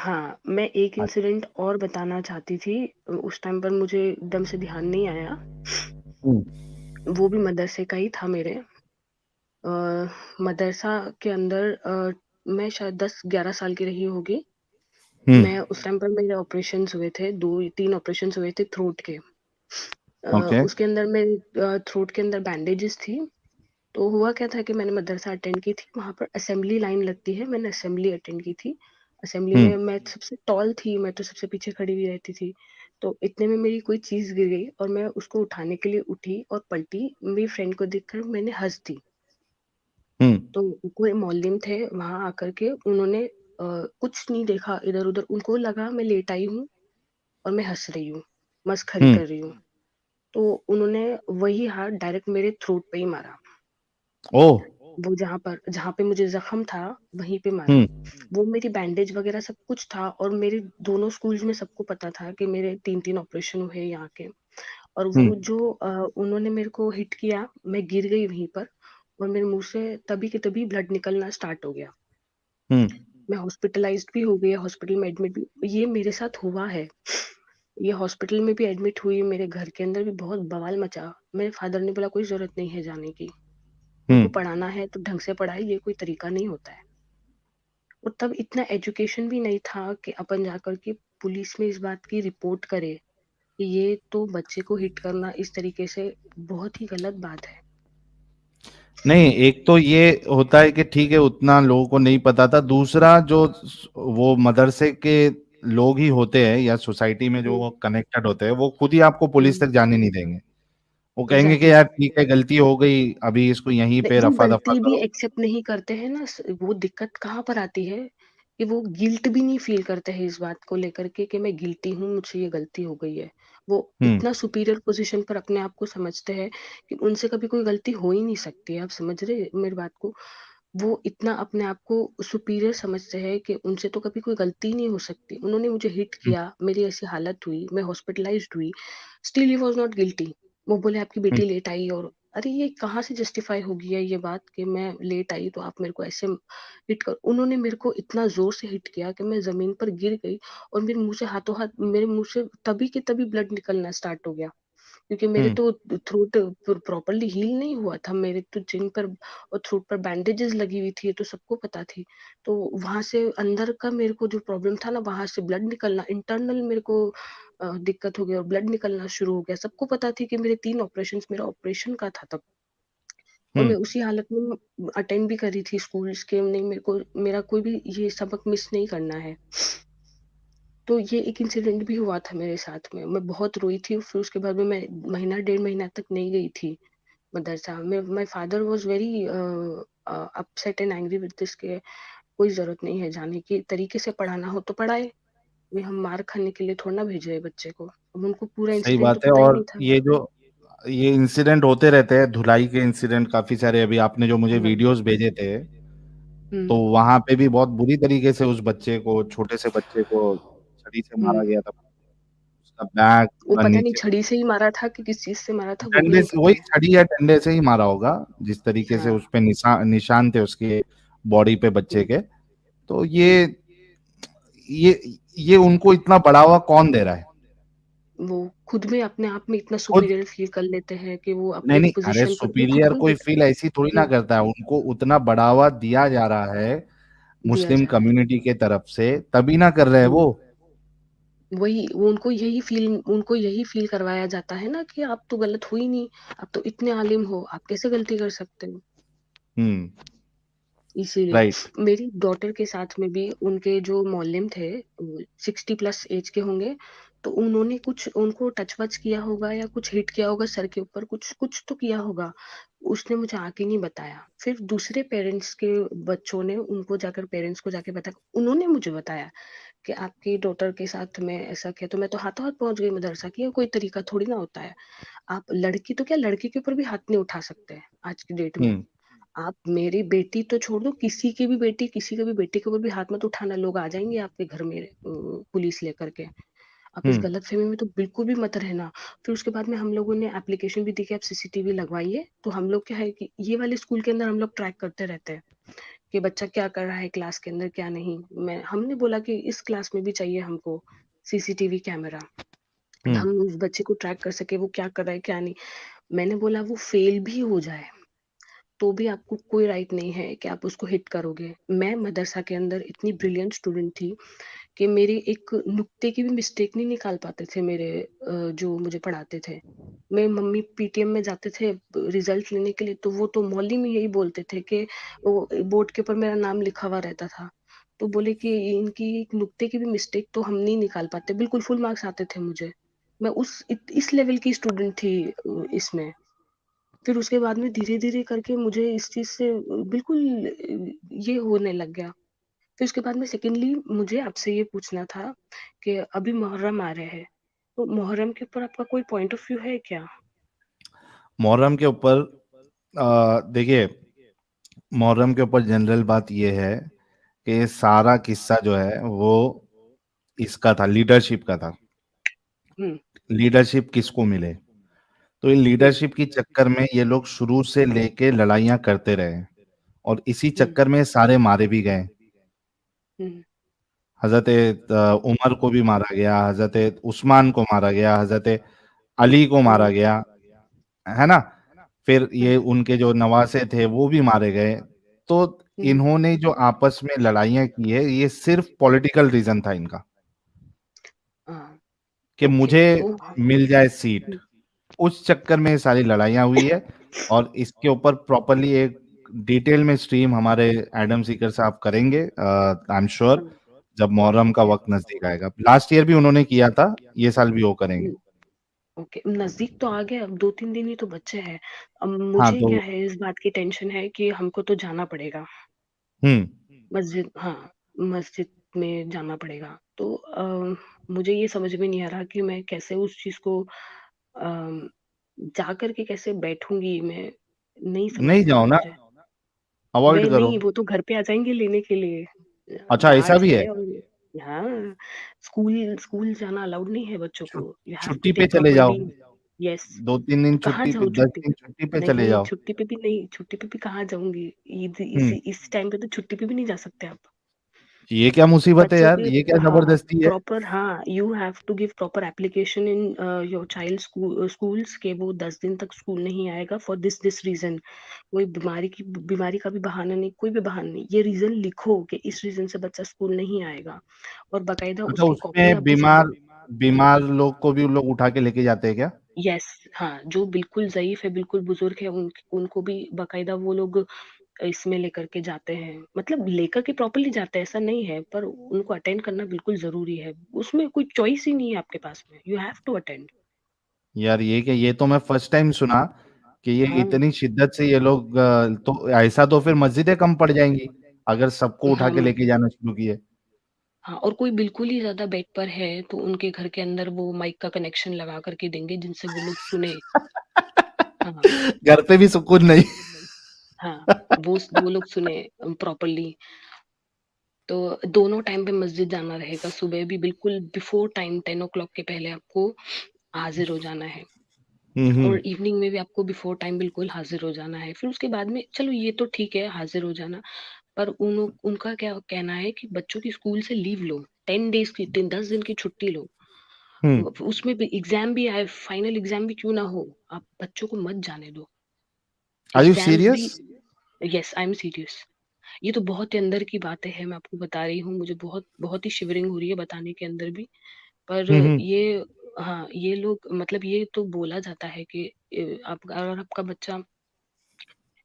हाँ, मैं एक हाँ। इंसिडेंट और बताना चाहती थी। उस टाइम पर मुझे एकदम से ध्यान नहीं आया। हम्म। वो भी मदरसे का ही था मेरे। मदरसा के अंदर मैं शायद 10-11 साल की रही होगी। मैं हम्म। उस टाइम पर मेरे ऑपरेशंस हुए थे, 2-3 ऑपरेशंस हुए थे थ्रोट के। ओके। उसके अंदर मेरे थ्रोट के अंदर बैंडेजेस थी। तो हुआ क्या था कि मैंने मदरसा अटेंड की थी, वहाँ पर असेंबली लाइन लगती है, मैंने असेंबली अटेंड की थी। असेंबली हम्म। में मैं सबसे टॉल थी, मैं तो सबसे पीछे खड़ी हुई रहती थी। तो इतने में मेरी कोई चीज़ गिर गई और मैं उसको उठाने के लिए उठी और पलटी। मेरी फ्रेंड को देखकर मैंने हँस दी। हम्म। तो कोई मौलिम थे वहाँ आकर के, उन्होंने कुछ नहीं देखा इधर-उधर, उनको लगा मैं लेट आई हूँ और मैं हँस रही हूँ, मस्खरी हम्म। कर रही हूँ। तो उन्होंने वही हाथ डायरेक्ट मेरे थ्रोट पे ही मारा। ओ। वो जहाँ पे मुझे ज़ख्म था, वहीं पे मारा। हम्म। वो मेरी बैंडेज वगैरह सब कुछ था और मेरे दोनों स्कूल्स में सबको पता था कि मेरे 3-3 ऑपरेशन हुए यहाँ के। और वो हम्म। जो उन्होंने मेरे को हिट किया, मैं गिर गई वहीं पर और मेरे मुँह से तभी के तभी ब्लड निकलना स्टार्ट हो गया। हम्म। मैं हॉस्पिटलाइज़्ड भी हो गई, हॉस्पिटल में एडमिट भी, ये मेरे साथ हुआ है। ये हॉस्पिटल में भी एडमिट हुई, मेरे घर के अंदर भी बहुत बवाल मचा। मेरे फादर ने बोला कोई ज़रूरत नहीं है जाने की। उनको हम्म। पढ़ाना है तो ढंग से पढ़ाए, ये कोई तरीका नहीं होता है। और तब इतना एजुकेशन भी नहीं था कि अपन जाकर के पुलिस में इस बात की रिपोर्ट करें कि ये तो बच्चे को हिट करना इस तरीके से बहुत ही गलत बात है। नहीं, एक तो ये होता है कि ठीक है, उतना लोगों को नहीं पता था। दूसरा, जो वो मदरसे के लोग ही होते हैं या सोसाइटी में हुँ, जो कनेक्टेड होते हैं, वो खुद ही आपको पुलिस हुँ, तक जाने नहीं देंगे। वो कहेंगे कि एग्ज़ैक्टली। यार ठीक है, गलती हो गई, अभी इसको यहीं पे वो रफा दफा गलती भी करो। एक्सेप्ट नहीं करते हैं ना, वो दिक्कत कहाँ पर आती है कि वो गिल्ट भी नहीं फील करते हैं इस बात को लेकर के कि मैं गिल्टी हूँ, मुझसे ये गलती हो गई है। वो हम्म। इतना सुपीरियर पोजीशन पर अपने आप को समझते हैं कि उनसे कभी कोई गलती हो ही नहीं सकती है। आप समझ रहे मेरी बात को? वो इतना अपने आप को सुपीरियर समझते हैं कि उनसे तो कभी कोई गलती ही नहीं हो सकती। उन्होंने मुझे हिट हम्म। किया, मेरी ऐसी हालत हुई, मैं हॉस्पिटलाइज्ड हुई, still he was not guilty. वो बोले आपकी हम्म। बेटी लेट आई। और अरे ये कहाँ से जस्टिफाई होगी ये बात कि मैं लेट आई तो आप मेरे को ऐसे हिट कर। उन्होंने मेरे को इतना ज़ोर से हिट किया कि मैं ज़मीन पर गिर गई और मेरे मुँह से हाथों हाथ, मेरे मुँह से तभी के तभी ब्लड निकलना स्टार्ट हो गया। क्योंकि मेरे हम्म। तो थ्रोट प्रॉपर्ली हील नहीं हुआ था। मेरे तो चिन पर और थ्रोट पर बैंडेजेस लगी हुई थी, ये तो सबको पता थी। तो वहाँ से अंदर का मेरे को जो प्रॉब्लम था ना, वहाँ से ब्लड निकलना इंटरनल मेरे को दिक्कत हो गई और ब्लड निकलना शुरू हो गया। सबको पता थी कि मेरे 3 ऑपरेशंस, मेरा ऑपरेशन का था तब। और मैं हम्म। उसी हालत में अटेंड भी कर रही थी स्कूल्स के, नहीं मेरे को मेरा कोई भी ये सबक मिस नहीं करना है। तो ये एक इंसिडेंट भी हुआ था मेरे साथ में। मैं बहुत रोई थी, फिर उसके बाद में मैं महीना 1.5 महीना तक नहीं गई थी मदरसा में। My father was very upset and angry with this के कोई ज़रूरत नहीं है जाने की, तरीके से पढ़ाना हो तो पढ़ाए। ये हम मार खाने के लिए थोड़ी ना भेज रहे हैं बच्चे को। अब उनको पूरा सही इंसिडेंट तो बात है। पता ही और नहीं था। ये इंसिडेंट होते रहते हैं, धुलाई के इंसिडेंट काफी सारे। अभी आपने जो मुझे हाँ। वीडियोस भेजे थे, तो हुँ, वहां पे भी बहुत बुरी तरीके से उस बच्चे को, छोटे से बच्चे को छड़ी से हुँ। मारा गया था। उसका बैग वो पूरा पता नहीं नीचे, छड़ी से ही मारा था कि किस चीज़ से मारा था, वो भी डंडे नहीं से, पता वही है। छड़ी या डंडे से ही मारा होगा, जिस तरीके से हाँ। उस पे निशान थे उसके बॉडी पे बच्चे हुँ। के। तो ये ये उनको इतना बढ़ावा कौन दे रहा है? वो खुद में अपने आप में इतना खुद। सुपीरियर फ़ील कर लेते हैं कि वो नहीं अपनी नहीं, अरे पोज़ीशन पर वो खुद सुपीरियर को कोई फील ऐसी थोड़ी ना हुँ, करता है। उनको उतना बढ़ावा दिया जा रहा है दिया मुस्लिम जा रहा है। कम्युनिटी के तरफ से, तभी ना कर रहे हैं हुँ। वो। वही वो उनको यही फ़ील करवाया जाता है ना कि आप तो गलत हो ही नहीं, आप तो इतने आलिम हो, आप कैसे गलती कर सकते हो? हम्म। इसीलिए राइट। मेरी डॉटर के साथ में भी उनके जो मौलिम थे, वो 60 प्लस एज के होंगे, तो उन्होंने कुछ उनको टच-वच किया होगा या कुछ हिट किया होगा सर के ऊपर, कुछ कुछ तो किया होगा। उसने मुझे आके नहीं बताया। फिर दूसरे पेरेंट्स के बच्चों ने उनको जाकर पेरेंट्स को जाके बताया, उन्होंने मुझे बताया कि आपकी डॉटर के साथ में ऐसा किया। तो मैं तो हाथों-हाथ पहुँच गई मदरसा कि ये कोई तरीका थोड़ी ना होता है। आप लड़की तो क्या, लड़के के ऊपर भी हाथ नहीं उठा सकते हैं आज की डेट में। हम्म। आप मेरी बेटी तो छोड़ दो, किसी की भी बेटी, किसी के भी बेटे के ऊपर भी हाथ मत उठाना, लोग आ जाएँगे आपके घर में पुलिस लेकर के। आप इस हम्म। गलतफ़हमी में तो बिल्कुल भी मत रहना। फिर उसके बाद में हम लोगों ने एप्लीकेशन भी दी कि आप सीसीटीवी लगवाइए। तो हम लोग क्या है कि ये वाले स्कूल के अंदर हम लोग ट्रैक करते रहते हैं कि बच्चा क्या कर रहा है क्लास के अंदर क्या नहीं। हमने बोला कि इस क्लास में भी चाहिए हमको सीसीटीवी कैमरा, हम्म। हम उस बच्चे को ट्रैक कर सके वो क्या कर रहा है क्या नहीं। मैंने बोला वो फेल भी हो जाए तो भी आपको कोई राइट नहीं है कि आप उसको हिट करोगे। मैं मदरसा के अंदर इतनी ब्रिलियंट स्टूडेंट थी कि मेरे एक नुक्ते की भी मिस्टेक नहीं निकाल पाते थे मेरे जो मुझे पढ़ाते थे। मेरे मम्मी पीटीएम में जाते थे रिजल्ट लेने के लिए, तो वो तो मौली में यही बोलते थे कि वो बोर्ड के ऊपर मेरा नाम लिखा हुआ रहता था, तो बोले कि इनकी एक नुक्ते की भी मिस्टेक तो हम नहीं निकाल पाते, बिल्कुल फुल मार्क्स आते थे मुझे। मैं इस लेवल की स्टूडेंट थी इसमें। फिर उसके बाद में धीरे धीरे करके मुझे इस चीज से बिल्कुल ये होने लग गया। फिर उसके बाद में सेकेंडली मुझे आपसे ये पूछना था कि अभी मुहर्रम आ रहे हैं, तो मुहर्रम के ऊपर आपका कोई पॉइंट ऑफ व्यू है क्या? मुहर्रम के ऊपर देखिए, मुहर्रम के ऊपर जनरल बात यह है कि ये सारा किस्सा जो है वो इसका था, लीडरशिप का था। हम्म। लीडरशिप किसको मिले, तो ये हम्म। लीडरशिप के चक्कर में ये लोग शुरू से लेके लड़ाइयां करते रहे, और इसी हम्म। चक्कर में सारे मारे भी गए। हम्म। हजरत उमर को भी मारा गया, हजरत उस्मान को मारा गया, हजरत अली को मारा हम्म। गया, है ना। फिर ये हम्म। उनके जो नवासे थे वो भी मारे गए। तो हम्म। इन्होंने जो आपस में लड़ाइयां की है, ये सिर्फ पॉलिटिकल रीजन था इनका, हाँ। कि ओके मुझे तो मिल जाए सीट। हम्म। उस चक्कर में ये सारी लड़ाइयां हुई है। और इसके ऊपर प्रॉपरली एक डिटेल में स्ट्रीम हमारे एडम सीकर साहब करेंगे, आई एम श्योर, हाँ, जब मुहर्रम का ओके। वक्त नजदीक आएगा। लास्ट ईयर भी उन्होंने किया था, ये साल भी वो करेंगे। हम्म। ओके, नजदीक तो आ गया, अब 2-3 दिन ही तो बच्चे हैं। अब हाँ मुझे तो क्या है इस बात की टेंशन है कि हमको तो जाना पड़ेगा हम्म। मस्जिद, हाँ मस्जिद में जाना पड़ेगा। तो मुझे ये समझ में नहीं आ रहा कि मैं कैसे उस चीज को जा करके कैसे बैठूंगी मैं, नहीं समझ नहीं में आ जाओ रहा ना, मुझे। अवॉइड वे करो। नहीं, वो तो घर पे आ जाएंगे लेने के लिए। अच्छा, ऐसा गार्ड भी है। है और हाँ, स्कूल स्कूल जाना अलाउड नहीं है बच्चों छु, को, यू हैव टू छुट्टी पे टेक चले प्रॉपर जाओ, लीव। यस। 2-3 दिन कहाँ छुट्टी पे, जाऊँ 10 छुट्टी दिन पे? छुट्टी पे चले नहीं जाओ। छुट्टी पे भी नहीं, छुट्टी पे भी कहाँ जाऊंगी? हम्म। इस टाइम पे तो छुट्टी पे भी नहीं जा सकते आप। ये क्या मुसीबत है बच्चों यार, के, ये क्या हाँ जबरदस्ती है। प्रॉपर, हाँ you have to give proper application in your child schools के वो 10 दिन तक स्कूल नहीं आएगा फॉर दिस रीजन। कोई बीमारी का भी बहाना नहीं, कोई भी बहाना नहीं, ये रीजन लिखो कि इस रीजन से बच्चा स्कूल नहीं आएगा, और बकायदा अच्छा, उसकी कॉपी उसमें आप बीमार, सबको। बीमार लोग को भी उन लोग उठा के लेके जाते हैं क्या। यस। हाँ, जो बिल्कुल ज़ईफ है, बिल्कुल बुजुर्ग है, उनको भी बकायदा वो लोग इसमें लेकर के जाते हैं, मतलब लेकर के प्रॉपरली जाते हैं ऐसा नहीं है, पर उनको अटेंड करना बिल्कुल जरूरी है, उसमें कोई चॉइस ही नहीं है आपके पास में, यू हैव टू अटेंड। यार ये क्या, ये तो मैं फर्स्ट टाइम सुना कि ये हाँ। इतनी शिद्दत से ये लोग तो ऐसा तो फिर मस्जिदें कम पड़ जाएंगी अगर सबको उठा हाँ। के लेके जाना शुरू किए। हाँ, और कोई बिल्कुल ही ज्यादा बेड पर है तो उनके घर के अंदर वो माइक का कनेक्शन लगा करके देंगे जिनसे वो लोग सुने। हाँ। घर पे भी सुकून नहीं। हाँ, वो लोग सुने प्रॉपरली। तो दोनों टाइम पे मस्जिद जाना रहेगा, सुबह भी बिल्कुल बिफोर टाइम 10 o'clock के पहले आपको हाजिर हो जाना है, हम्म। और इवनिंग में भी आपको बिफोर टाइम बिल्कुल हाजिर हो जाना है। फिर उसके बाद में चलो ये तो ठीक है हाजिर हो जाना, पर उनका क्या कहना है कि बच्चों की स्कूल से लीव लो, 10 डेज की, 10 दिन की छुट्टी लो। हम्म। उसमें भी एग्जाम भी आए, फाइनल एग्जाम भी क्यों ना हो, आप बच्चों को मत जाने दो। आर यू एग्जाम्स भी। Serious. Yes, I am serious. ये तो बहुत ही अंदर की बातें हैं, मैं आपको बता रही हूँ, मुझे बहुत बहुत ही शिवरिंग हो रही है बताने के अंदर भी। पर हम्म। ये, हाँ ये लोग मतलब ये तो बोला जाता है कि आप अगर आपका बच्चा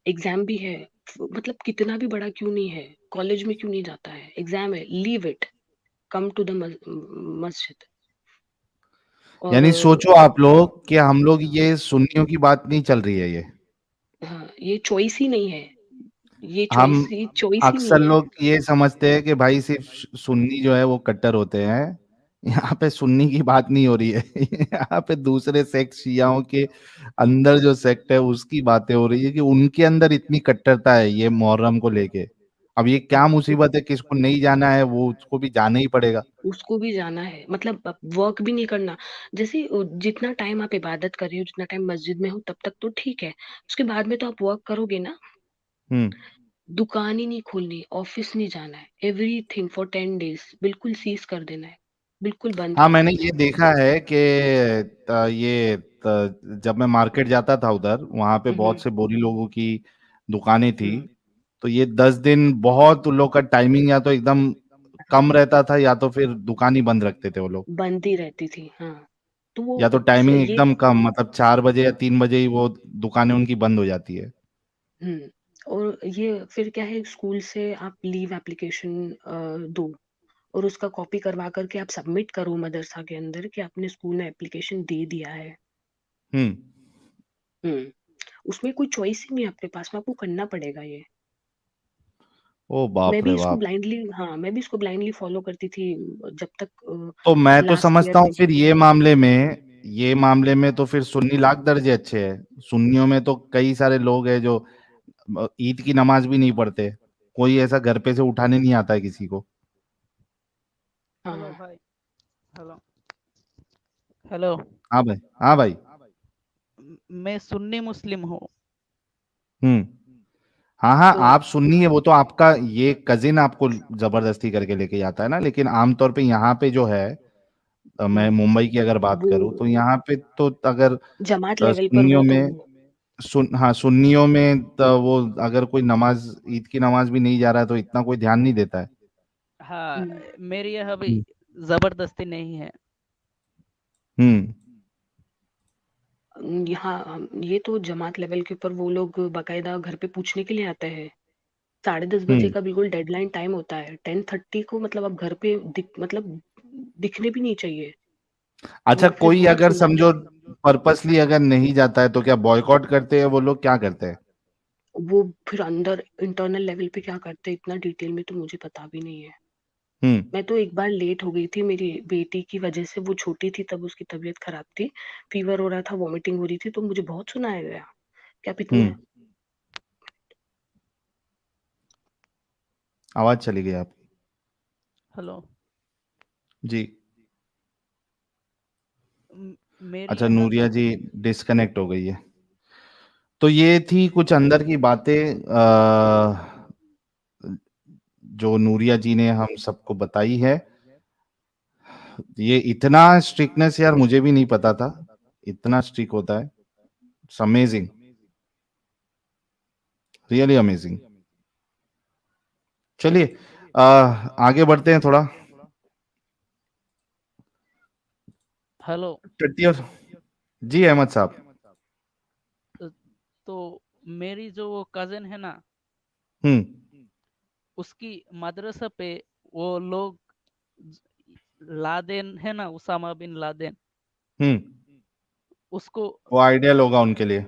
एग्जाम भी है, मतलब कितना भी बड़ा क्यों नहीं है, कॉलेज में क्यों नहीं जाता है, एग्जाम है, leave it, come to the masjid. और यानी सोचो आप लोग कि हम लोग, ये सुन्नियों की बात नहीं चल रही है ये। हाँ, ये चॉइस ही नहीं है, ये हम चॉइस ही अक्सर नहीं है। लोग ये समझते हैं कि भाई सिर्फ सुन्नी जो है वो कट्टर होते हैं। यहाँ पे सुन्नी की बात नहीं हो रही है। यहाँ पे दूसरे सेक्ट शियाओं के अंदर जो सेक्ट है उसकी बातें हो रही है, कि उनके अंदर इतनी कट्टरता है ये मुहर्रम को लेके। अब ये क्या हाँ, मुसीबत है, किसको नहीं जाना है वो उसको भी जाना ही पड़ेगा। उसको भी जाना है, मतलब वर्क भी नहीं करना। जैसे जितना टाइम आप इबादत कर रहे हो, जितना टाइम मस्जिद में हो तब तक तो ठीक है, उसके बाद में तो आप वर्क करोगे ना। हम्म। दुकान ही नहीं खोलनी, ऑफिस नहीं जाना है, एवरीथिंग फॉर 10 days बिल्कुल सीज कर देना है, बिल्कुल बंद हाँ कर मैंने देना है। ये देखा है कि जब मैं मार्केट जाता था उधर, वहां पे हम्म। बहुत से बोरी लोगों की दुकानें थी। हम्म। तो ये 10 दिन बहुत उन लोग का टाइमिंग या तो एकदम कम रहता था, या तो फिर दुकान ही बंद रखते थे वो लोग। बंद ही रहती थी, हाँ। तो या तो वो टाइमिंग ये। एकदम कम, मतलब 4 बजे या 3 बजे ही वो दुकानें उनकी बंद हो जाती है। हम्म। और ये फिर क्या है, स्कूल से आप लीव एप्लीकेशन दो, और उसका कॉपी करवा करके आप सबमिट करो मदरसा के अंदर कि आपने स्कूल में एप्लीकेशन दे दिया है। हम्म। उसमें कोई चॉइस ही नहीं है आपके पास में, आपको करना पड़ेगा ये। ओ मैं बाप भी रे इसको बाप। ब्लाइंडली, हाँ मैं भी इसको ब्लाइंडली फॉलो करती थी जब तक तो मैं तो लास्ट समझता ईयर हूँ में। फिर ये मामले में तो फिर सुन्नी लाख दर्जे अच्छे है। सुन्नियों में तो कई सारे लोग हैं जो ईद की नमाज भी नहीं पढ़ते। कोई ऐसा घर पे से उठाने नहीं आता है किसी को। हाँ। हेलो भाई। हेलो। हेलो। हाँ भाई, हाँ भाई। मैं सुन्नी मुस्लिम हूँ। हम्म। हाँ हाँ, तो आप सुन्नी है, वो तो आपका ये कजिन आपको जबरदस्ती करके लेके जाता है ना, लेकिन आमतौर पे यहाँ पे जो है, मैं हम्म, मुंबई की अगर बात वो करूँ तो यहाँ पे तो अगर जमात लेवल पर वो सुन्नियों तो। में हाँ सुन्नियों में तो वो अगर कोई नमाज, ईद की नमाज भी नहीं जा रहा है तो इतना कोई ध्यान नहीं देता है। हाँ, हम्म, मेरी यहाँ भी हम्म। जबरदस्ती नहीं है। हम्म। यहाँ ये तो जमात लेवल के ऊपर वो लोग बाकायदा घर पे पूछने के लिए आते हैं। 10:30 बजे हम्म। का बिल्कुल डेडलाइन टाइम होता है, 10:30 को मतलब आप घर पे मतलब दिखने भी नहीं चाहिए। अच्छा, और फिर कोई बहुत अगर सुनाते समझो हैं। पर्पसली अगर नहीं जाता है तो क्या बॉयकॉट करते हैं वो लोग, क्या करते हैं? वो फिर अंदर इंटरनल लेवल पे क्या करते हैं, इतना डिटेल में तो मुझे पता भी नहीं है। हम्म। मैं तो एक बार लेट हो गई थी मेरी बेटी की वजह से, वो छोटी थी तब, उसकी तबीयत खराब थी, फीवर हो रहा था, वॉमिटिंग हो रही थी, तो मुझे बहुत सुनाया गया कि आप इतना। हम्म। आवाज चली गई आपकी। हेलो। जी। मेरी अच्छा, यहाँ नूरिया तो। जी डिस्कनेक्ट हो गई है। तो ये थी कुछ अंदर की बातें जो नूरिया जी ने हम सबको बताई है। ये इतना स्ट्रिक्टनेस यार मुझे भी नहीं पता था, इतना स्ट्रिक्ट होता है। It's amazing, really amazing. चलिए आगे बढ़ते हैं थोड़ा। हेलो। टट्टी और जी अहमद साहब। अ, तो मेरी जो वो कज़न है ना, हम्म। उसकी मदरसा पे वो लोग लादेन है ना, उसामा बिन लादेन, हम्म। उसको वो आइडियल होगा उनके लिए।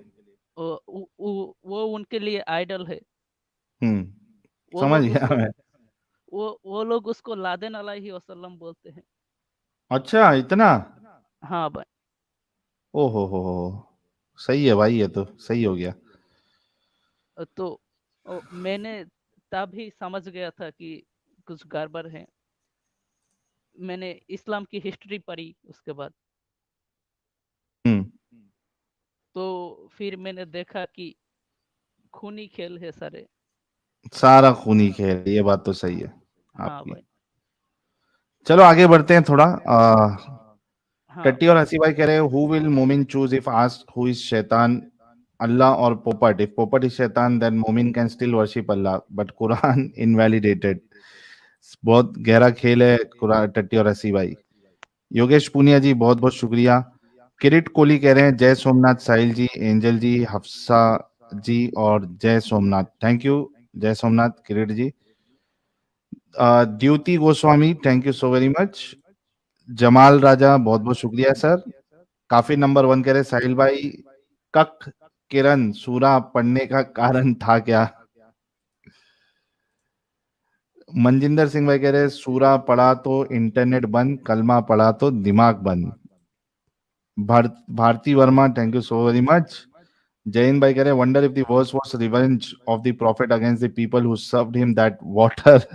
वो उनके लिए आइडल है। हम्म। वो समझ लोग गया उसको मैं। वो लोग उसको लादेन अलैहि वसल्लम बोलते हैं। अच्छा, इतना। हाँ भाई। ओ हो, सही है भाई, ये तो सही हो गया। तो मैंने तभी समझ गया था कि कुछ गड़बड़ है। मैंने इस्लाम की हिस्ट्री पढ़ी उसके बाद। हम्म। तो फिर मैंने देखा कि खूनी खेल है सारे। सारा खूनी खेल है, ये बात तो सही है हाँ आपकी। भाई। चलो आगे बढ़ते हैं थोड़ा। हाँ। टट्टी और हंसी भाई कह रहे हैं, हु विल मोमिन choose if asked who is शैतान, अल्लाह और पोपट? इफ पोपट इज शैतान देन मोमिन can still worship Allah but Quran invalidated. बहुत गहरा खेल है कुरान, टट्टी और हंसी भाई। योगेश पुनिया जी बहुत बहुत शुक्रिया। किरीट कोहली कह रहे हैं, जय सोमनाथ साहिल जी, एंजल जी, हफ्सा जी और जय सोमनाथ। थैंक यू, जय Somnath Kirit ji. Dyuti Goswami thank you so very much. Jamal Raja बहुत बहुत शुक्रिया सर। काफी नंबर 1 कह रहे साहिल भाई, कक किरण सूरा पढ़ने का कारण था क्या? मनजिंदर सिंह भाई कह रहे सूरा पढ़ा तो इंटरनेट बंद, कलमा पढ़ा तो दिमाग बंद। Bharti Verma thank you so very much. Jain भाई कह रहे wonder if the worse was revenge of the prophet against the people who served him that water.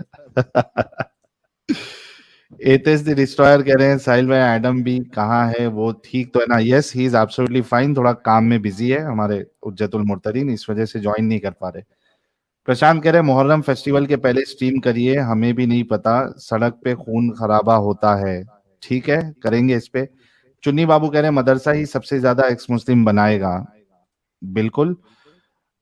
एथिस द डिस्ट्रॉयर कह रहे हैं साहिल भाई एडम भी कहाँ है, वो ठीक तो है ना? Yes he is absolutely fine, थोड़ा काम में बिजी है हमारे उज्जतुल मुर्तदीन, इस वजह से ज्वाइन नहीं कर पा रहे। प्रशांत कह रहे मुहर्रम फेस्टिवल के पहले स्ट्रीम करिए, हमें भी नहीं पता, सड़क पे खून खराबा होता है। ठीक है, करेंगे इस पे। चुन्नी बाबू कह रहे मदरसा ही सबसे ज्यादा एक्स मुस्लिम बनाएगा। बिल्कुल।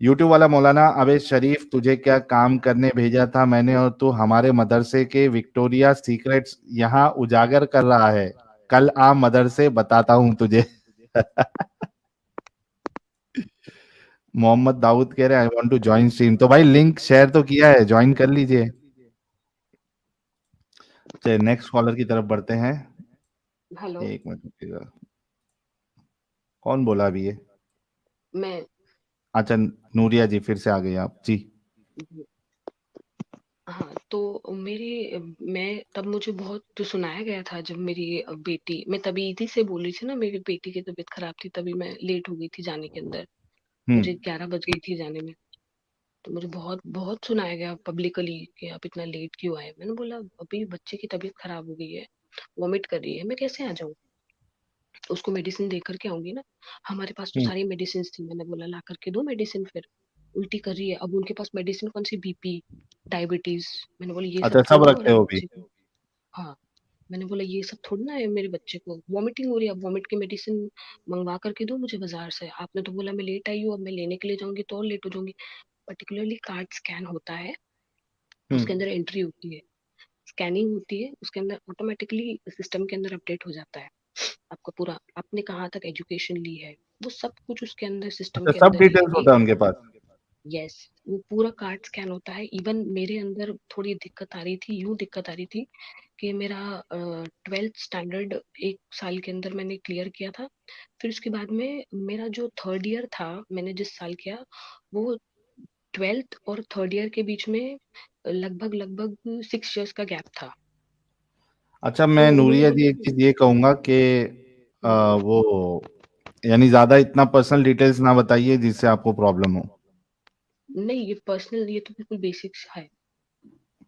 यूट्यूब वाला मौलाना, अबे शरीफ तुझे क्या काम करने भेजा था मैंने, और तू हमारे मदरसे के विक्टोरिया सीक्रेट्स यहाँ उजागर कर रहा है। कल आ मदरसे, बताता हूं तुझे। मोहम्मद दाऊद कह रहे I want to join stream, तो भाई लिंक शेयर तो किया है, ज्वाइन कर लीजिए। चलिए नेक्स्ट कॉलर की तरफ बढ़ते हैं। हेलो। एक मिनट रुकिएगा। कौन बोला अभी ये? मैं। अच्छा, नूरिया जी, फिर से आ गए आप जी। हाँ, तो मैं तब मुझे बहुत तो सुनाया गया था जब मेरी बेटी, मैं तभी इसी से बोल रही थी ना, मेरी बेटी की तबीयत खराब थी, तभी मैं लेट हो गई थी जाने के अंदर। मुझे हम्म 11 बज गई थी जाने में। तो मुझे बहुत बहुत सुनाया गया पब्लिकली कि आप इतना लेट क्यों आए। मैंने बोला अभी बच्चे की तबीयत खराब हो गई है, वॉमिट कर रही है, मैं कैसे आ जाऊँ? उसको मेडिसिन दे करके आऊंगी ना। हमारे पास तो हम्म। सारी मेडिसिन थी, मैंने बोला ला करके दो मेडिसिन। फिर उल्टी कर रही है, अब उनके पास मेडिसिन कौन सी, बीपी, डायबिटीज। मैंने बोला ये सब अच्छा, सब थोड़ी ना हो रखते रहा है हो भी? बच्चे को। हाँ। मैंने बोला ये सब थोड़ी ना है मेरे बच्चे को, वॉमिटिंग हो रही है, अब वॉमिट की मेडिसिन मंगवा करके दो मुझे बाजार से। आपने तो बोला मैं लेट आई हूँ, अब मैं लेने के लिए जाऊंगी तो और लेट हो जाऊंगी। पर्टिकुलरली कार्ड स्कैन होता है, उसके हम्म। अंदर एंट्री होती है, स्कैनिंग होती है, उसके अंदर ऑटोमेटिकली सिस्टम के अंदर अपडेट हो जाता है आपका पूरा, आपने कहाँ तक एजुकेशन ली है, वो सब कुछ उसके अंदर सिस्टम अच्छा, के सब अंदर ही है डिटेल्स कि। होता है उनके पास? यस। वो पूरा कार्ड स्कैन होता है। इवन मेरे अंदर थोड़ी दिक्कत आ रही थी, यूं दिक्कत आ रही थी कि मेरा 12th स्टैंडर्ड 1 साल के अंदर मैंने क्लियर किया था। फिर उसके बाद में मेरा जो थर्ड ईयर था, मैंने जिस साल किया, वो 12th और थर्ड ईयर के बीच में लगभग लगभग 6 years का गैप था। अच्छा, तो मैं उन्होंने नूरिया जी बोला एक चीज ये कहूंगा कि हम्म, वो यानी ज्यादा इतना पर्सनल डिटेल्स ना बताइए जिससे आपको प्रॉब्लम हो। नहीं ये पर्सनल, ये तो बिल्कुल बेसिक्स है।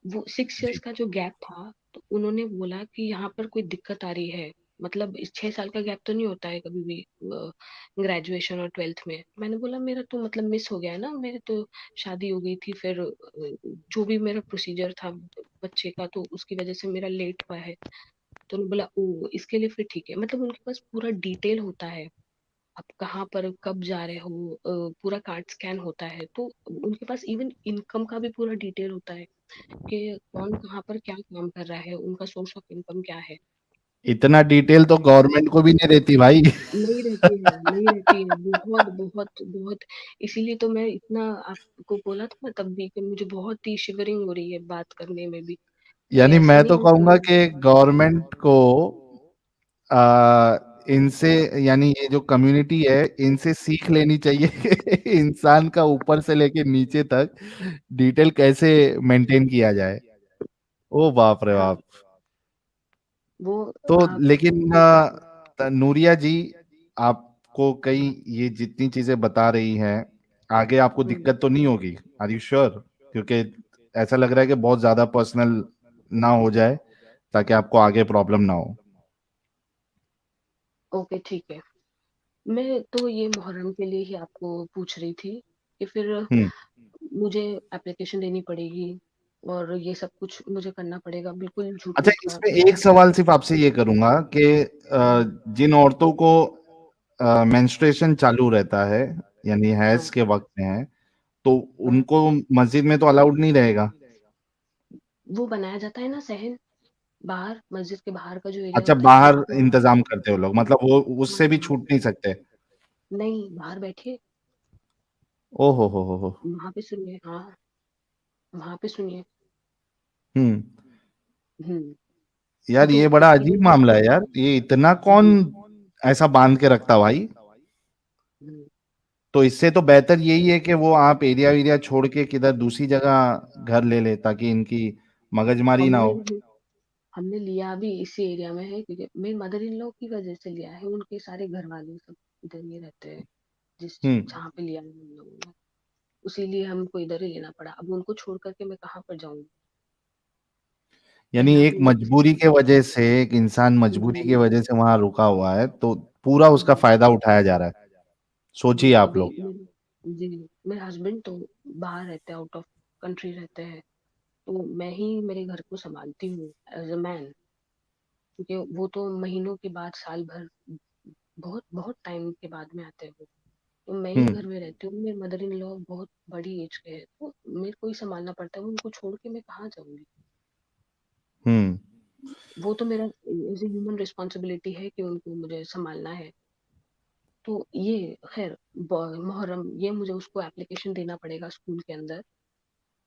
वो 6 years जी। का जो गैप था, तो उन्होंने बोला कि यहाँ पर कोई दिक्कत आ रही है। मतलब इस 6 साल का गैप तो नहीं होता है कभी भी ग्रेजुएशन और 12th में। मैंने बोला मेरा तो मतलब मिस हो गया है ना, मेरे तो शादी हो गई थी, फिर जो भी मेरा प्रोसीजर था बच्चे का, तो उसकी वजह से मेरा लेट हुआ है। तो उन्होंने बोला ओ इसके लिए फिर ठीक है। मतलब उनके पास पूरा डिटेल होता है, आप कहाँ पर कब जा रहे हो, पूरा कार्ड स्कैन होता है। तो उनके पास इवन इनकम का भी पूरा डिटेल होता है कि कौन कहाँ पर क्या काम कर रहा है, उनका सोर्स ऑफ इनकम क्या है। इतना डिटेल तो गवर्नमेंट को भी नहीं रहती भाई। नहीं रहती है, नहीं रहती है, बहुत बहुत बहुत। इसीलिए तो मैं इतना आपको बोला था ना तब भी कि मुझे बहुत ही शिवरिंग हो रही है बात करने में भी, कि यानी ऐसा मैं नहीं तो होता कहूंगा है। कि गवर्नमेंट को इनसे, यानी ये जो कम्युनिटी है, इनसे सीख लेनी चाहिए कि इंसान का ऊपर से लेके नीचे तक डिटेल कैसे मेंटेन किया जाए। ओ बाप रे हाँ। बाप। वो तो आप लेकिन नूरिया जी, आपको कई ये जितनी चीजें बता रही हैं, आगे आपको हम्म, दिक्कत तो नहीं होगी? Are you sure? क्योंकि ऐसा लग रहा है कि बहुत ज्यादा पर्सनल ना हो जाए, ताकि आपको आगे प्रॉब्लम ना हो। ओके ठीक है। मैं तो ये मुहर्रम के लिए ही आपको पूछ रही थी कि फिर हम्म। मुझे एप्लीकेशन देनी पड़ेगी और ये सब कुछ मुझे करना पड़ेगा, बिल्कुल झूठ अच्छा, मूठ ना इसमें एक बताऊं। सवाल सिर्फ आपसे ये करूंगा कि जिन औरतों को मेंस्ट्रुएशन चालू रहता है, यानी हैज हाँ, के वक्त में है, तो हाँ। उनको मस्जिद में तो अलाउड नहीं रहेगा? वो बनाया जाता है ना सहन, बाहर मस्जिद के बाहर का जो एरिया अच्छा, होता है बाहर वहाँ। इंतजाम करते हो लोग, मतलब वो हाँ उससे भी हाँ। छूट नहीं सकते? नहीं बाहर बैठिए, ओ हो। वहां पे सुनिए, हाँ वहां पे सुनिए। हम्म। हम्म। यार तो ये बड़ा उसकी अजीब वजह मामला से है यार, ये इतना कौन हम्म, ऐसा बांध के रखता भाई? हम्म, तो इससे तो बेहतर यही है कि वो आप एरिया एरिया छोड़ के किधर दूसरी जगह घर ले ले, ताकि इनकी मगजमारी ना हमने हो। हमने लिया भी इसी एरिया में है, क्योंकि मेरे मदर इन लॉ की वजह से लिया है, उनके सारे घर वाले सब इधर ही रहते हैं, जिस हम्म। जहाँ पे लिया है हम लोगों ने। उसीलिए हमको इधर ही लेना पड़ा, अब उनको छोड़ करके मैं कहाँ पर जाऊंगी। यानी रहना एक भी नहीं किसी मजबूरी के के वजह से, एक इंसान मजबूरी की हम्म, वजह से वहां रुका हुआ है, तो पूरा उसका हम्म, फायदा उठाया जा रहा है। सोचिए आप अभी लोग। मेरे जी मेरे हस्बैंड तो बाहर रहते हैं, आउट ऑफ कंट्री रहते हैं, तो मैं ही मेरे घर को संभालती हूँ एज अ मैन, क्योंकि वो तो महीनों के बाद, साल भर, बहुत बहुत टाइम के बाद में आते हैं वो। तो मैं ही हम्म घर में रहती हूँ, मेरे मदर इन लॉ बहुत बड़ी एज के हैं, तो मेरे को ही संभालना पड़ता है, उनको छोड़ के मैं कहाँ जाऊंगी। हम्म वो तो मेरा एज ए ह्यूमन रिस्पॉन्सिबिलिटी है कि उनको मुझे संभालना है। तो ये खैर मुहर्रम, ये मुझे उसको एप्लीकेशन देना पड़ेगा स्कूल के अंदर,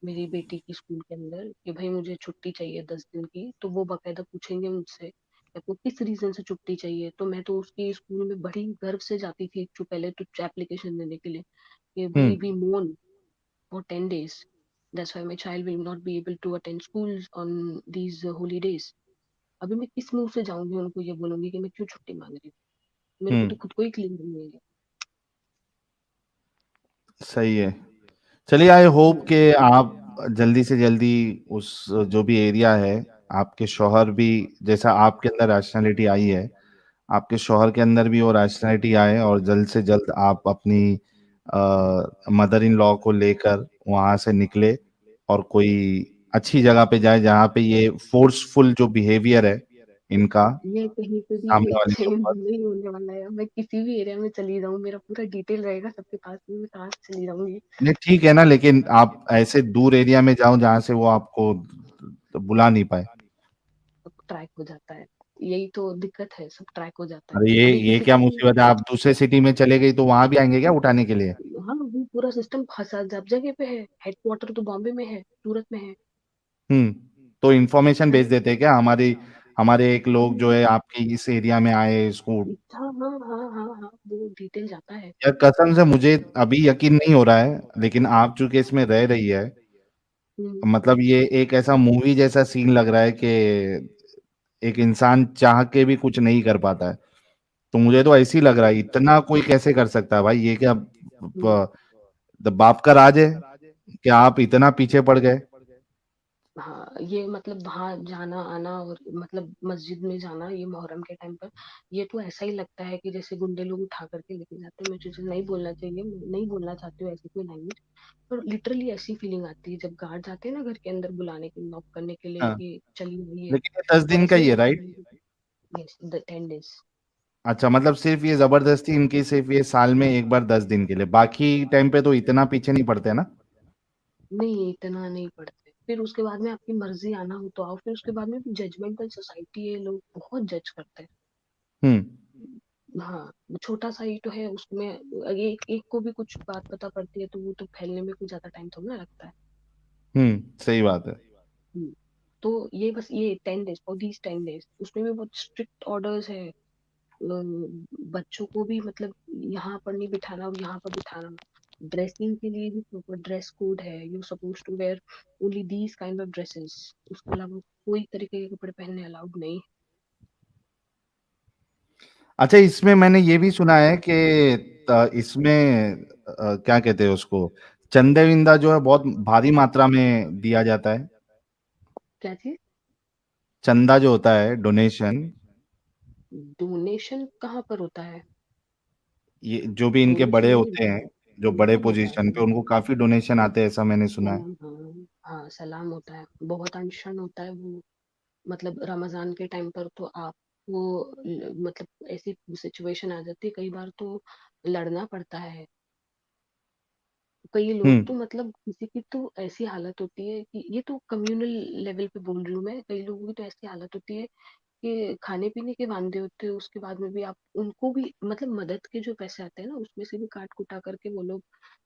मेरी बेटी की स्कूल के अंदर, कि भाई मुझे छुट्टी चाहिए 10 दिन की। तो वो बाकायदा पूछेंगे मुझसे कि आपको किस रीजन से छुट्टी चाहिए। तो मैं तो उसकी स्कूल में बड़ी गर्व से जाती थी जो पहले तो एप्लीकेशन देने के लिए, कि हम्म भाई वी मोन for 10 days, that's why my child will not be able to attend school on these holy days. अभी मैं किस मुंह से जाऊंगी उनको ये बोलूंगी कि मैं क्यों छुट्टी मांग रही हूँ, मेरे को हम्म तो खुद को ही क्लियर नहीं है। सही है। चलिए, आई होप हम्म। कि आप जल्दी से जल्दी उस जो भी एरिया है, आपके शौहर भी, जैसा आपके अंदर रैशनैलिटी आई है, आपके शौहर के अंदर भी वो रैशनैलिटी आए और जल्द से जल्द आप अपनी मदर इन लॉ को लेकर वहां से निकले और कोई अच्छी जगह पे जाए जहाँ पे ये फोर्सफुल जो बिहेवियर है इनका ये कहीं पे भी सामने एक वाले के सेम ऊपर। नहीं होने वाला है। मैं किसी भी एरिया में चली जाऊँ, मेरा पूरा डिटेल रहेगा सबके पास में, मैं कहाँ से चली जाऊंगी। नहीं, ठीक है ना, लेकिन आप ऐसे दूर एरिया में जाओ जहाँ से वो आपको बुला नहीं पाए। सब ट्रैक हो जाता है, यही तो दिक्कत है, सब ट्रैक हो जाता है। अरे ये अब एक ही ये क्या सिटी में, मुसीबत है, आप दूसरे सिटी में चले गई तो वहां भी आएंगे क्या उठाने के लिए? हाँ वो पूरा सिस्टम फंसा सब जगह पे है। हेडक्वार्टर तो बॉम्बे में है, सूरत में है। हम्म। तो इन्फॉर्मेशन है भेज ना? देते हैं क्या, हमारी हमारे एक लोग जो हम्म, है आपके इस एरिया में आए इसको? हाँ हाँ हाँ हाँ हाँ, वो डिटेल जाता है। यार कसम से मुझे अभी यकीन नहीं हो रहा है, लेकिन आप चूंकि इसमें रह रही है, हम्म, मतलब ये एक ऐसा मूवी जैसा सीन लग रहा है कि एक इंसान चाह के भी कुछ नहीं कर पाता है। तो मुझे तो ऐसी लग रहा है, इतना कोई कैसे कर सकता है भाई, ये क्या हम्म। बाप का राज है कि आप इतना पीछे पड़ गए? हाँ, ये मतलब वहाँ जाना आना और मतलब मस्जिद में जाना ये मुहर्रम के टाइम पर, ये तो ऐसा ही लगता है कि जैसे गुंडे लोग उठा करके लेके जाते हैं। मुझे नहीं बोलना चाहिए, मैं नहीं बोलना चाहती हूँ ऐसी कोई लैंग्वेज, पर लिटरली ऐसी फीलिंग आती है जब गार्ड जाते हैं ना घर के अंदर बुलाने के, नॉक करने के लिए हाँ, कि चलिए आइए। लेकिन ये 10 दिन का वैसे ही ही है, लगता राइट? है। Yes, the 10 days। अच्छा, मतलब सिर्फ ये जबरदस्ती इनकी सिर्फ ये साल में एक बार 10 दिन के लिए, बाकी टाइम पे तो इतना पीछे नहीं पड़ते ना? नहीं, इतना नहीं पढ़ते। फिर उसके बाद में आपकी मर्जी आना हो तो आओ, फिर उसके बाद में जजमेंटल सोसाइटी है, लोग बहुत जज करते हैं। हम्म हाँ, वो छोटा सा ही तो है, उसमें एक एक को भी कुछ बात पता पड़ती है तो वो तो फैलने में कुछ ज्यादा टाइम थोड़ा ना लगता है। सही बात है। हम्म। तो ये बस ये 10 days, और दीज 10 days उसमें भी बहुत स्ट्रिक्ट ऑर्डर्स है। बच्चों को भी मतलब यहाँ पर नहीं बिठाना और यहाँ पर बिठाना। ड्रेसिंग के लिए भी प्रॉपर ड्रेस कोड है, you suppose to wear only these kind of dresses, उसके अलावा कोई तरीके के कपड़े पहनने अलाउड नहीं। अच्छा, इसमें मैंने ये भी सुना है कि इसमें क्या कहते हैं उसको, चंदे विंदा जो है बहुत भारी मात्रा में दिया जाता है। क्या चीज? चंदा जो होता है, डोनेशन, डोनेशन कहाँ पर होता है? ये जो भी इनके डोनेशन बड़े नहीं होते होता हैं, है। जो बड़े सलाम होता है। पोजीशन पे, उनको काफी डोनेशन आते हैं, ऐसा मैंने सुना है। सलाम, हाँ हाँ, सलाम होता है, बहुत अनशन होता है वो। मतलब रमजान के टाइम पर तो आप वो मतलब ऐसी सिचुएशन आ जाती है कई बार तो लड़ना पड़ता है। कई लोग हम्म तो मतलब किसी की तो ऐसी हालत होती है कि ये तो कम्युनल लेवल पे बोल रही हूँ मैं, कई लोगों की तो ऐसी हालत होती है कि खाने पीने के वांदे होते हैं, उसके बाद में भी आप उनको भी मतलब मदद के जो पैसे आते हैं ना उसमें से भी काट कुटा करके वो लोग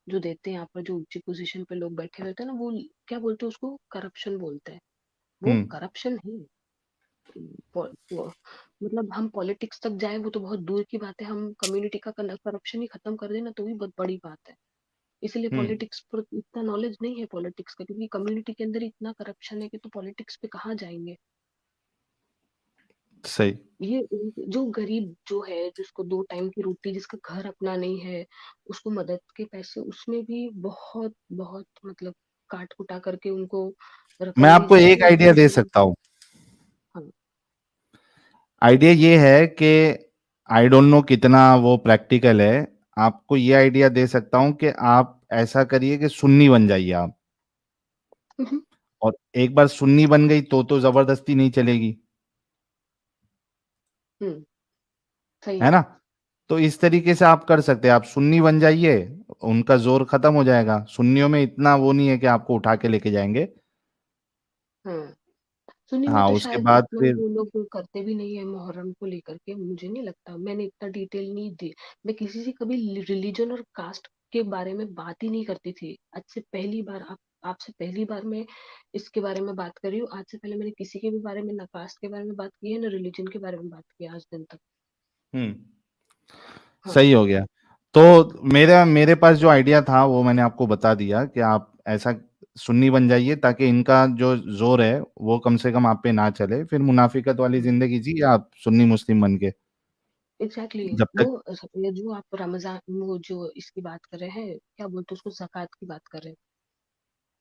जो देते हैं, यहाँ पर जो ऊंची पोजीशन पे लोग बैठे होते हैं ना, वो क्या बोलते हैं उसको, करप्शन बोलते हैं। वो हम्म करप्शन है। मतलब हम पॉलिटिक्स तक जाए वो तो बहुत दूर की बात है, हम कम्युनिटी का करप्शन ही खत्म कर देना तो भी बहुत बड़ी बात है। इसलिए हम्म पॉलिटिक्स पर इतना नॉलेज नहीं है पॉलिटिक्स का, क्योंकि कम्युनिटी के अंदर इतना करप्शन है कि तो पॉलिटिक्स पे कहाँ जाएंगे। सही। ये जो गरीब जो है, जिसको 2 टाइम की रोटी, जिसका घर अपना नहीं है, उसको मदद के पैसे उसमें भी बहुत बहुत मतलब काट कुटा करके उनको मैं रकम दी आपको जाती एक है आइडिया उसमें दे भी। सकता हूँ। हाँ। आइडिया ये है कि आई डोंट नो कितना वो प्रैक्टिकल है, आपको ये आइडिया दे सकता हूँ कि आप ऐसा करिए कि सुन्नी बन जाइए आप। हम्म, और एक बार सुन्नी बन गई तो जबरदस्ती नहीं चलेगी, सही है है। ना? तो इस तरीके से आप कर सकते हैं, आप सुन्नी बन जाइए, उनका जोर खत्म हो जाएगा। सुन्नियों में इतना वो नहीं है कि आपको उठा के लेके जाएंगे। हाँ, सुन्नी में हाँ, तो उसके शायद बाद इतना फिर वो लोग करते भी नहीं है मुहर्रम को लेकर के, मुझे नहीं लगता, मैंने इतना डिटेल नहीं दी। मैं किसी से कभी रिलीजन और कास्ट के बारे में बात ही नहीं करती थी। आज से पहली बार आपसे पहली बार मैं इसके बारे में बात कर रही हूँ। आज से पहले मैंने किसी के भी बारे में, ना कास्ट के बारे में बात की है, ना रिलीजन के बारे में बात की है आज दिन तक। हम्म, हाँ। सही हो गया। तो मेरे पास जो आइडिया था वो मैंने आपको बता दिया कि आप ऐसा सुन्नी बन जाइए ताकि इनका जो जोर है वो कम से कम आप पे ना चले, फिर मुनाफिकत वाली जिंदगी जिए आप सुन्नी मुस्लिम बन के। एग्जैक्टली जब वो तक ये जो आप रमजान, वो जो इसकी बात कर रहे हैं, क्या बोलते हैं उसको, जक़ात की बात कर रहे हैं,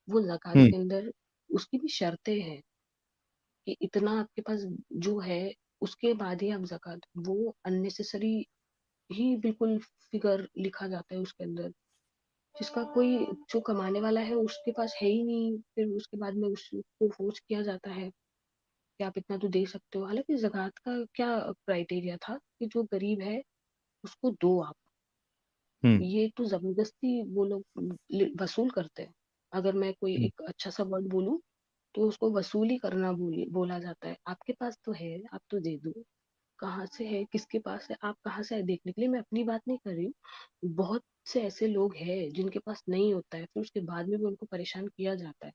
वो जक़ात हम्म, के अंदर उसकी भी शर्तें हैं कि इतना आपके पास जो है, उसके बाद ही आप जक़ात, वो अननेसेसरी ही बिल्कुल फिगर लिखा जाता है उसके अंदर, जिसका कोई, जो कमाने वाला है उसके पास है ही नहीं, फिर उसके बाद में उसको फोर्स किया जाता है कि आप इतना तो दे सकते हो। हालांकि ज़कात का क्या क्राइटेरिया था कि जो गरीब है उसको दो आप। हम्म, ये तो जबरदस्ती वो लोग वसूल करते हैं। अगर मैं कोई हम्म, एक अच्छा सा वर्ड बोलूं तो उसको वसूली करना बोला जाता है। आपके पास तो है, आप तो दे दो। कहाँ से है, किसके पास है, आप कहाँ से है देखने के लिए मैं अपनी बात नहीं कर रही हूँ। बहुत से ऐसे लोग हैं जिनके पास नहीं होता है, फिर उसके बाद में भी उनको परेशान किया जाता है।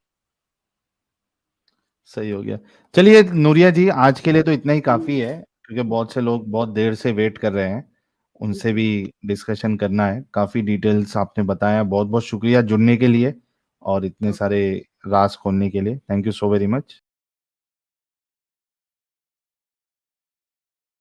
सही हो गया। चलिए नूरिया जी, आज के लिए तो इतना ही काफी हम्म, है, क्योंकि बहुत से लोग बहुत देर से वेट कर रहे हैं, उनसे हम्म, भी डिस्कशन करना है। काफी डिटेल्स आपने बताया, बहुत बहुत शुक्रिया जुड़ने के लिए और इतने ओके। सारे राज खोलने के लिए। Thank you so very much.